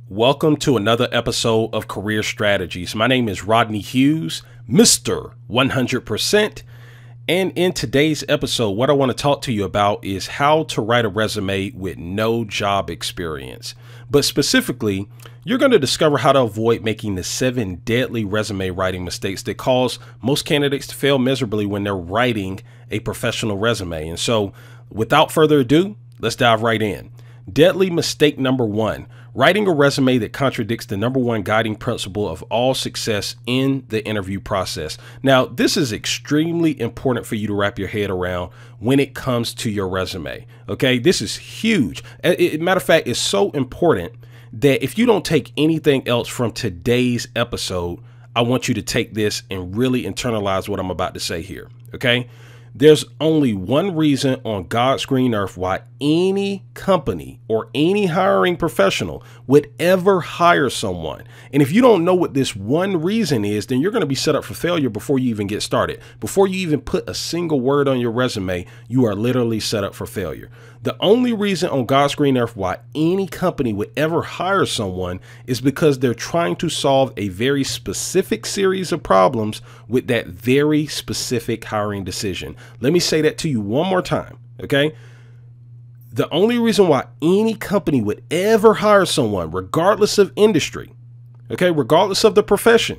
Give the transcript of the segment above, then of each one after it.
Welcome to another episode of Career Strategies. My name is Rodney Hughes, Mr. 100%. And in today's episode, what I want to talk to you about is how to write a resume with no job experience. But specifically, you're going to discover how to avoid making the 7 deadly resume writing mistakes that cause most candidates to fail miserably when they're writing a professional resume. And so without further ado, let's dive right in. Deadly mistake number 1. Writing a resume that contradicts the #1 guiding principle of all success in the interview process. Now, this is extremely important for you to wrap your head around when it comes to your resume. Okay, this is huge. Matter of fact, it's so important that if you don't take anything else from today's episode, I want you to take this and really internalize what I'm about to say here. Okay. There's only one reason on God's green earth why any company or any hiring professional would ever hire someone. And if you don't know what this one reason is, then you're going to be set up for failure before you even get started. Before you even put a single word on your resume, you are literally set up for failure. The only reason on God's green earth why any company would ever hire someone is because they're trying to solve a very specific series of problems with that very specific hiring decision. Let me say that to you one more time. Okay. The only reason why any company would ever hire someone, regardless of industry, okay, regardless of the profession,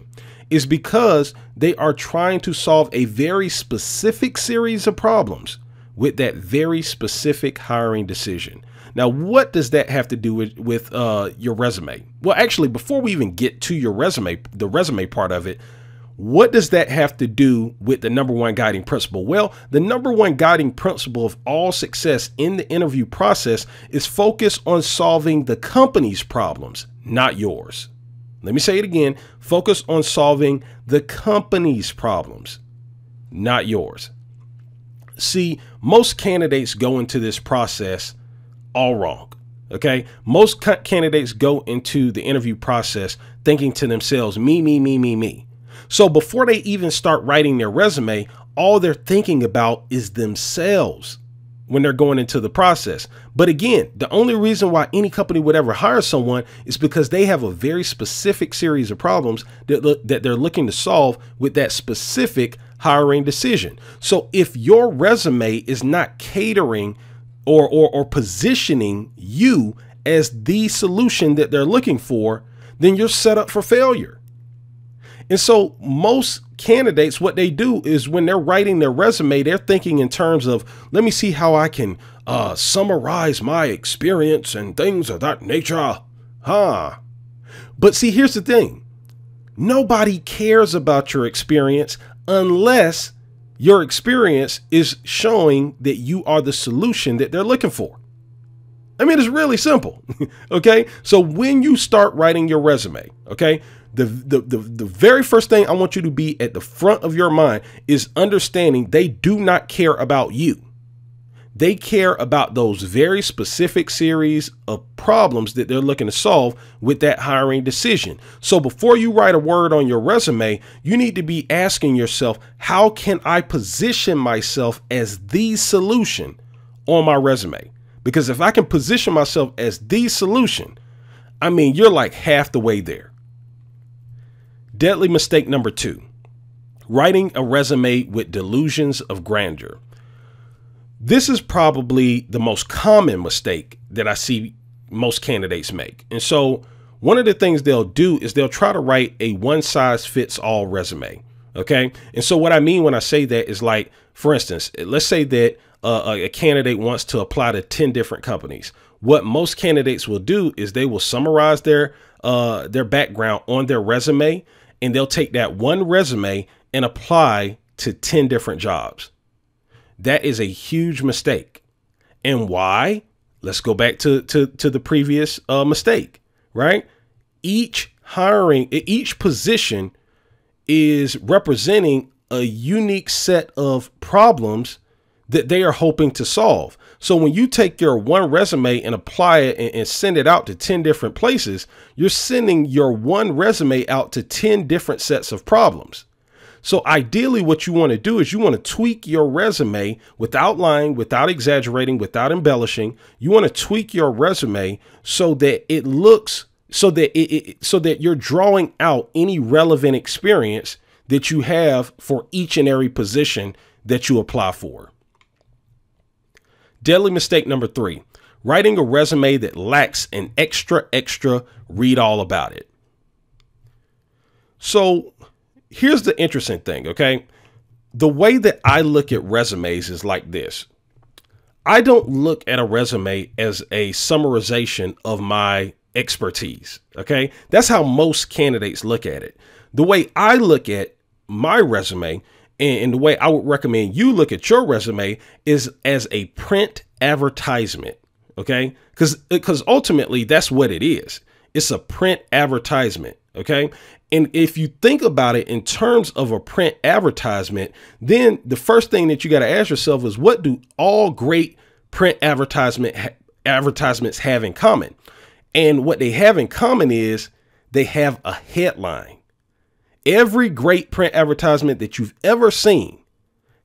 is because they are trying to solve a very specific series of problems with that very specific hiring decision. Now, what does that have to do with your resume? Well, actually, before we even get to your resume, the resume part of it, what does that have to do with the #1 guiding principle? Well, the #1 guiding principle of all success in the interview process is focus on solving the company's problems, not yours. Let me say it again. Focus on solving the company's problems, not yours. See, most candidates go into this process all wrong. Okay. Most candidates go into the interview process thinking to themselves, me, me, me, me, me. So before they even start writing their resume, all they're thinking about is themselves when they're going into the process. But again, the only reason why any company would ever hire someone is because they have a very specific series of problems that they're looking to solve with that specific hiring decision. So if your resume is not catering or positioning you as the solution that they're looking for, then you're set up for failure. And so most candidates, what they do is when they're writing their resume, they're thinking in terms of, let me see how I can summarize my experience and things of that nature. But see, here's the thing. Nobody cares about your experience unless your experience is showing that you are the solution that they're looking for. I mean, it's really simple. Okay. So when you start writing your resume, okay, the very first thing I want you to be at the front of your mind is understanding they do not care about you. They care about those very specific series of problems that they're looking to solve with that hiring decision. So before you write a word on your resume, you need to be asking yourself, how can I position myself as the solution on my resume? Because if I can position myself as the solution, I mean, you're like half the way there. Deadly mistake number 2, writing a resume with delusions of grandeur. This is probably the most common mistake that I see most candidates make. And so one of the things they'll do is they'll try to write a one-size-fits-all resume. Okay. And so what I mean when I say that is, like, for instance, let's say that a candidate wants to apply to 10 different companies. What most candidates will do is they will summarize their background on their resume, and they'll take that one resume and apply to 10 different jobs. That is a huge mistake. And why? Let's go back to the previous mistake, right? Each position is representing a unique set of problems that they are hoping to solve. So when you take your one resume and apply it and send it out to 10 different places, you're sending your one resume out to 10 different sets of problems. So ideally what you want to do is you want to tweak your resume without lying, without exaggerating, without embellishing. You want to tweak your resume so that it looks so that you're drawing out any relevant experience that you have for each and every position that you apply for. Deadly mistake number 3, writing a resume that lacks an extra read all about it. So here's the interesting thing. Okay. The way that I look at resumes is like this. I don't look at a resume as a summarization of my expertise. Okay. That's how most candidates look at it. The way I look at my resume and the way I would recommend you look at your resume is as a print advertisement. Okay. Because ultimately that's what it is. It's a print advertisement. Okay. And if you think about it in terms of a print advertisement, then the first thing that you got to ask yourself is, what do all great print advertisements have in common? And what they have in common is they have a headline. Every great print advertisement that you've ever seen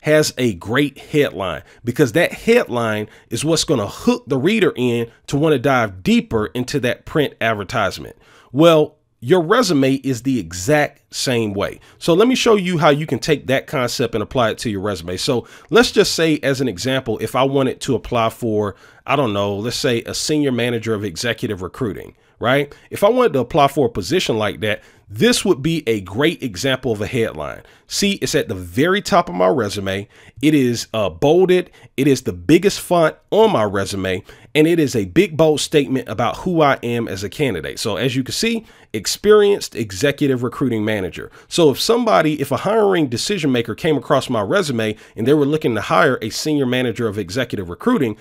has a great headline, because that headline is what's going to hook the reader in to want to dive deeper into that print advertisement. Well, your resume is the exact same way. So let me show you how you can take that concept and apply it to your resume. So let's just say, as an example, if I wanted to apply for, I don't know, let's say a senior manager of executive recruiting, right? If I wanted to apply for a position like that, this would be a great example of a headline. See, it's at the very top of my resume. It is bolded. It is the biggest font on my resume, and it is a big, bold statement about who I am as a candidate. So as you can see, experienced executive recruiting manager. So if a hiring decision maker came across my resume and they were looking to hire a senior manager of executive recruiting,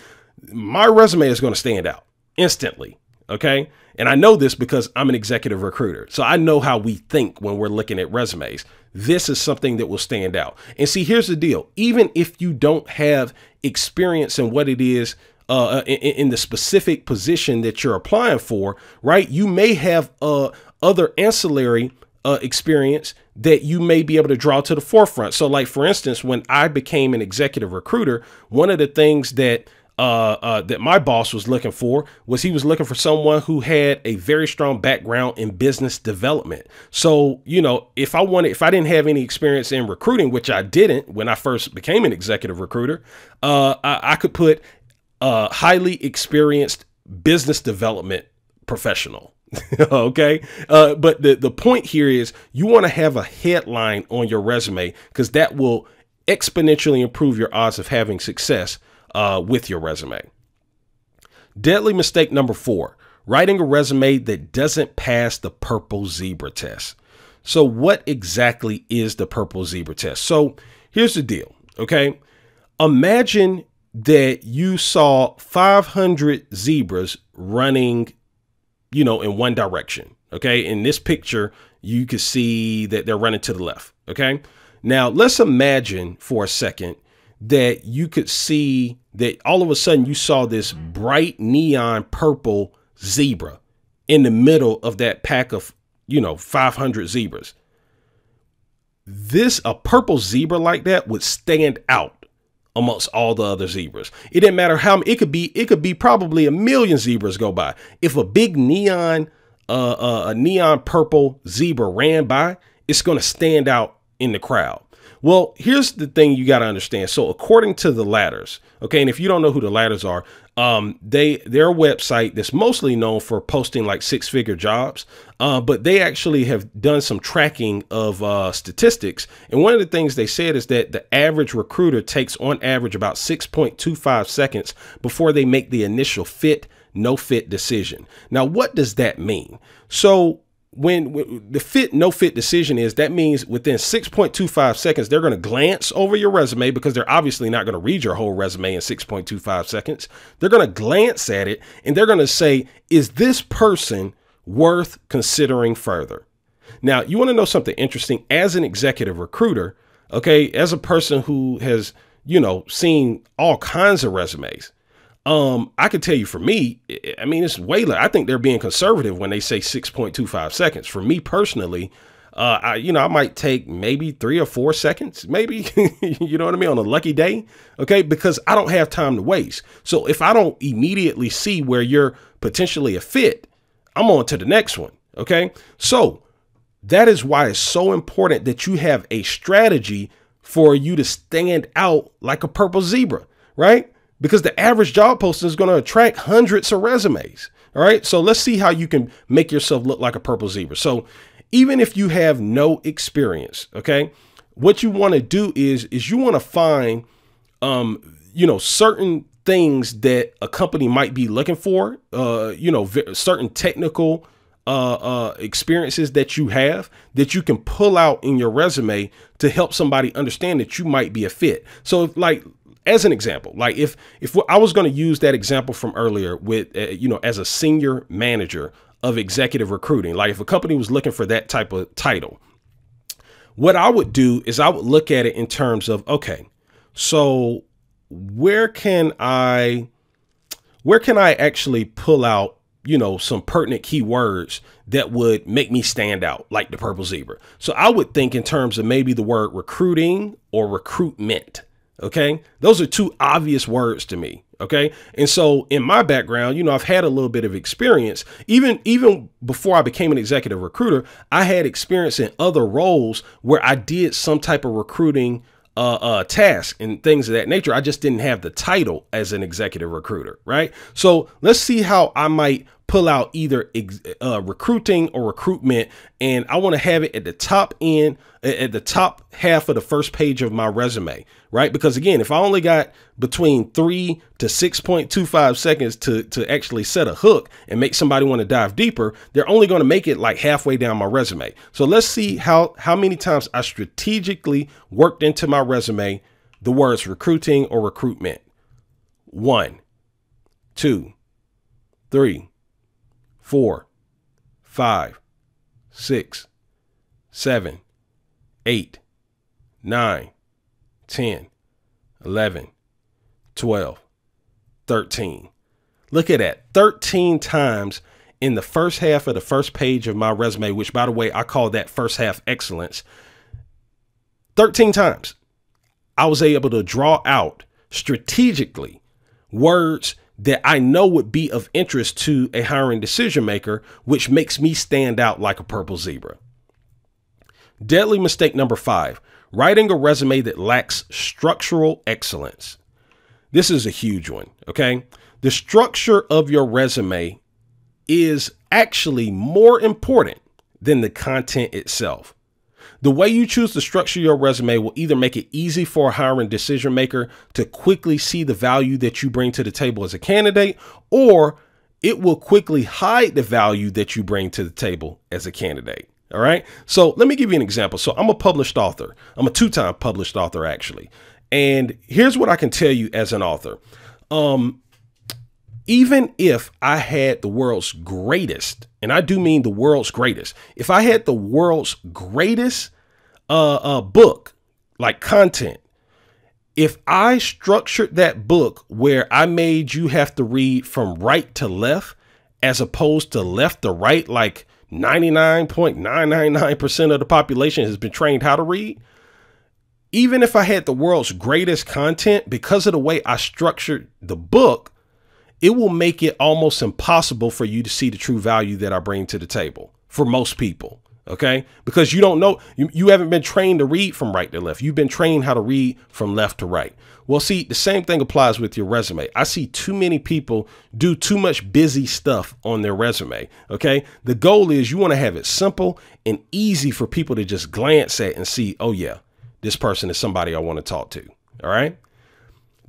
my resume is going to stand out instantly. Okay. And I know this because I'm an executive recruiter. So I know how we think when we're looking at resumes. This is something that will stand out. And see, here's the deal. Even if you don't have experience in what it is in the specific position that you're applying for, right? You may have other ancillary experience that you may be able to draw to the forefront. So like, for instance, when I became an executive recruiter, one of the things that my boss was looking for was he was looking for someone who had a very strong background in business development. So, you know, if I didn't have any experience in recruiting, which I didn't when I first became an executive recruiter, I could put highly experienced business development professional. Okay. But the point here is you want to have a headline on your resume, because that will exponentially improve your odds of having success with your resume. Deadly mistake number 4, writing a resume that doesn't pass the purple zebra test. So what exactly is the purple zebra test? So here's the deal. Okay. Imagine that you saw 500 zebras running, you know, in one direction. Okay. In this picture, you can see that they're running to the left. Okay. Now let's imagine for a second that you could see that all of a sudden you saw this bright neon purple zebra in the middle of that pack of, 500 zebras. A purple zebra like that would stand out amongst all the other zebras. It didn't matter how it could be probably a million zebras go by. If a big neon purple zebra ran by, it's going to stand out in the crowd. Well, here's the thing you got to understand. So according to the Ladders, okay, and if you don't know who the Ladders are, they're a website that's mostly known for posting like 6-figure jobs, but they actually have done some tracking of statistics. And one of the things they said is that the average recruiter takes on average about 6.25 seconds before they make the initial no fit decision. Now, what does that mean? So when the no fit decision is, that means within 6.25 seconds, they're going to glance over your resume, because they're obviously not going to read your whole resume in 6.25 seconds. They're going to glance at it and they're going to say, is this person worth considering further? Now, you want to know something interesting as an executive recruiter, okay, as a person who has, seen all kinds of resumes. I could tell you, for me, I mean, it's way less. I think they're being conservative when they say 6.25 seconds. For me personally, I might take maybe 3 or 4 seconds, maybe, you know what I mean, on a lucky day. Okay. Because I don't have time to waste. So if I don't immediately see where you're potentially a fit, I'm on to the next one. Okay. So that is why it's so important that you have a strategy for you to stand out like a purple zebra, right? Because the average job posting is going to attract hundreds of resumes. All right. So let's see how you can make yourself look like a purple zebra. So even if you have no experience, okay, what you want to do is you want to find, certain things that a company might be looking for, certain technical experiences that you have that you can pull out in your resume to help somebody understand that you might be a fit. So like, as an example, like if I was going to use that example from earlier with, as a senior manager of executive recruiting, like if a company was looking for that type of title, what I would do is I would look at it in terms of, okay, so where can I actually pull out, some pertinent keywords that would make me stand out like the purple zebra. So I would think in terms of maybe the word recruiting or recruitment. Okay. Those are two obvious words to me. Okay. And so in my background, I've had a little bit of experience, even before I became an executive recruiter. I had experience in other roles where I did some type of recruiting task and things of that nature. I just didn't have the title as an executive recruiter. Right. So let's see how I might pull out either recruiting or recruitment. And I want to have it at the top end, at the top half of the first page of my resume. Right. Because again, if I only got between 3 to 6.25 seconds to actually set a hook and make somebody want to dive deeper, they're only going to make it like halfway down my resume. So let's see how many times I strategically worked into my resume the words recruiting or recruitment. 1, 2, 3, 4, 5, 6, 7, 8, 9, 10, 11, 12, 13. Look at that. 13 times in the first half of the first page of my resume, which, by the way, I call that first half excellence. 13 times I was able to draw out strategically words that I know would be of interest to a hiring decision maker, which makes me stand out like a purple zebra. Deadly mistake number 5, writing a resume that lacks structural excellence. This is a huge one. Okay. The structure of your resume is actually more important than the content itself. The way you choose to structure your resume will either make it easy for a hiring decision maker to quickly see the value that you bring to the table as a candidate, or it will quickly hide the value that you bring to the table as a candidate. All right. So let me give you an example. So I'm a published author. I'm a 2-time published author, actually. And here's what I can tell you as an author. Even if I had the world's greatest, and I do mean the world's greatest, if I had the world's greatest book, like content, if I structured that book where I made you have to read from right to left, as opposed to left to right, like 99.999% of the population has been trained how to read. Even if I had the world's greatest content, because of the way I structured the book, it will make it almost impossible for you to see the true value that I bring to the table for most people. OK, because you don't know, you haven't been trained to read from right to left. You've been trained how to read from left to right. Well, see, the same thing applies with your resume. I see too many people do too much busy stuff on their resume. OK, the goal is you want to have it simple and easy for people to just glance at and see, oh, yeah, this person is somebody I want to talk to. All right.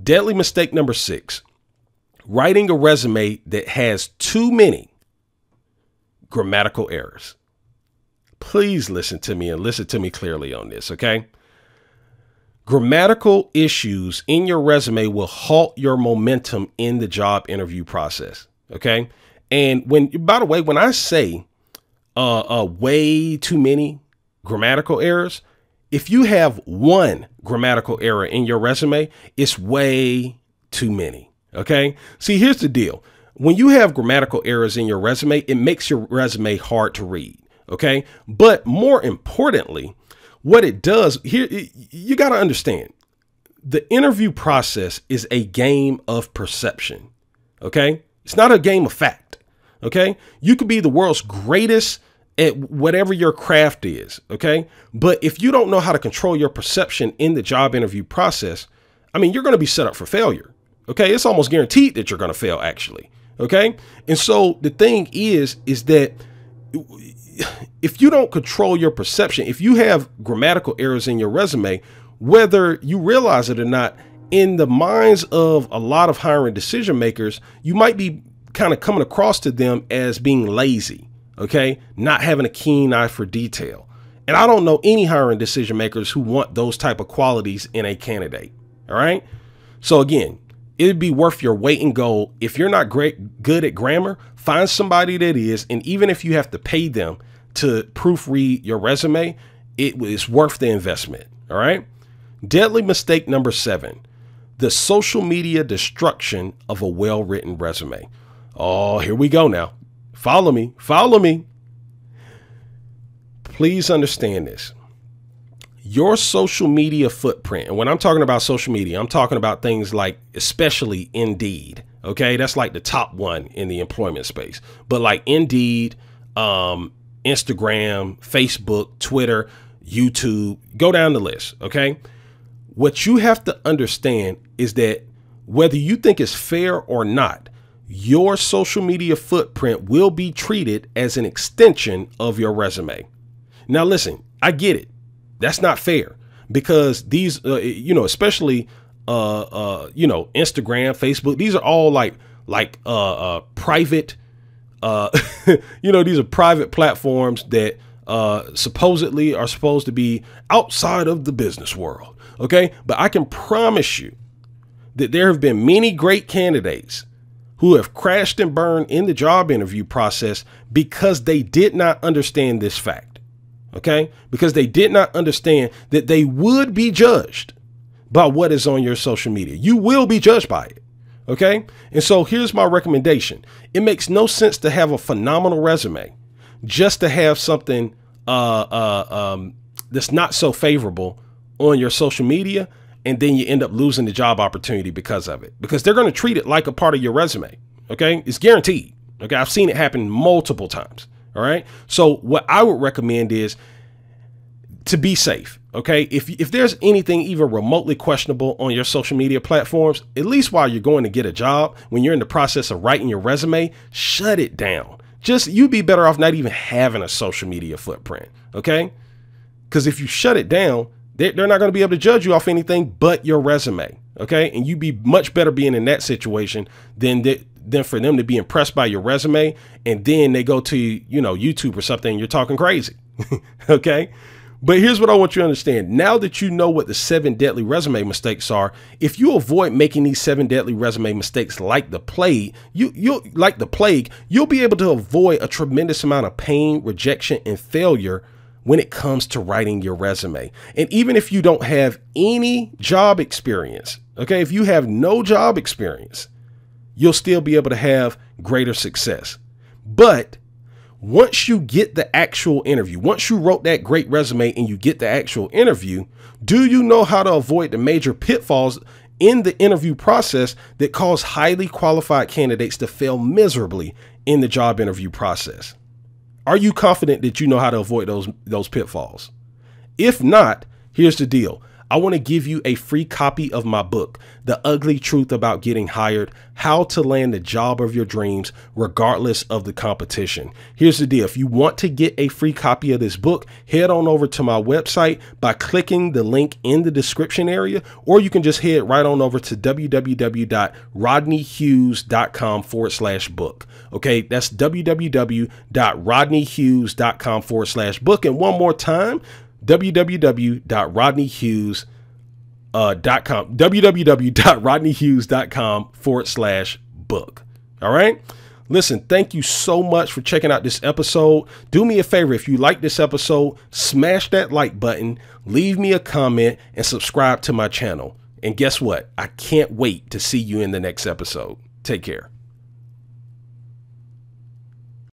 Deadly mistake number 6, writing a resume that has too many grammatical errors. Please listen to me and listen to me clearly on this. OK, grammatical issues in your resume will halt your momentum in the job interview process. OK, and by the way, when I say way too many grammatical errors, if you have one grammatical error in your resume, it's way too many. OK, see, here's the deal. When you have grammatical errors in your resume, it makes your resume hard to read. OK, but more importantly, what it does here, you got to understand the interview process is a game of perception. OK, it's not a game of fact. Okay. You could be the world's greatest at whatever your craft is. Okay. But if you don't know how to control your perception in the job interview process, I mean, you're going to be set up for failure. Okay. It's almost guaranteed that you're going to fail, actually. Okay. And so the thing is that if you don't control your perception, if you have grammatical errors in your resume, whether you realize it or not, in the minds of a lot of hiring decision makers, you might be kind of coming across to them as being lazy, okay? Not having a keen eye for detail. And I don't know any hiring decision makers who want those type of qualities in a candidate, all right? So again, it'd be worth your weight in gold. If you're not good at grammar, find somebody that is, and even if you have to pay them to proofread your resume, it is worth the investment, all right? Deadly mistake number 7, the social media destruction of a well-written resume. Oh, here we go now. Follow me. Follow me. Please understand this. Your social media footprint, and when I'm talking about social media, I'm talking about things like especially Indeed. Okay, that's like the top one in the employment space. But like Indeed, Instagram, Facebook, Twitter, YouTube, go down the list. Okay. What you have to understand is that whether you think it's fair or not, your social media footprint will be treated as an extension of your resume. Now, listen, I get it. That's not fair because these, especially, Instagram, Facebook, these are all private, these are private platforms that supposedly are supposed to be outside of the business world. OK, but I can promise you that there have been many great candidates who have crashed and burned in the job interview process because they did not understand this fact. OK, because they did not understand that they would be judged by what is on your social media. You will be judged by it. OK, and so here's my recommendation. It makes no sense to have a phenomenal resume just to have something that's not so favorable on your social media, and then you end up losing the job opportunity because of it, because they're going to treat it like a part of your resume. OK, it's guaranteed. OK, I've seen it happen multiple times. All right. So what I would recommend is to be safe. OK, if there's anything even remotely questionable on your social media platforms, at least while you're going to get a job, when you're in the process of writing your resume, shut it down. You'd be better off not even having a social media footprint. OK, because if you shut it down, they're not going to be able to judge you off anything but your resume. OK, and you'd be much better being in that situation than for them to be impressed by your resume. And then they go to, YouTube or something and you're talking crazy. OK, but here's what I want you to understand. Now that you know what the 7 deadly resume mistakes are, if you avoid making these 7 deadly resume mistakes like the plague, you'll be able to avoid a tremendous amount of pain, rejection, and failure when it comes to writing your resume. And even if you don't have any job experience, okay, if you have no job experience, you'll still be able to have greater success. But once you get the actual interview, once you wrote that great resume and you get the actual interview, do you know how to avoid the major pitfalls in the interview process that cause highly qualified candidates to fail miserably in the job interview process? Are you confident that you know how to avoid those pitfalls? If not, here's the deal. I want to give you a free copy of my book, The Ugly Truth About Getting Hired: How to Land the Job of Your Dreams Regardless of the Competition. Here's the deal. If you want to get a free copy of this book, head on over to my website by clicking the link in the description area, or you can just head right on over to www.rodneyhughes.com/book. Okay, that's www.rodneyhughes.com/book. And one more time, www.rodneyhughes.com/book. All right. Listen, thank you so much for checking out this episode. Do me a favor. If you like this episode, smash that like button, leave me a comment, and subscribe to my channel. And guess what? I can't wait to see you in the next episode. Take care.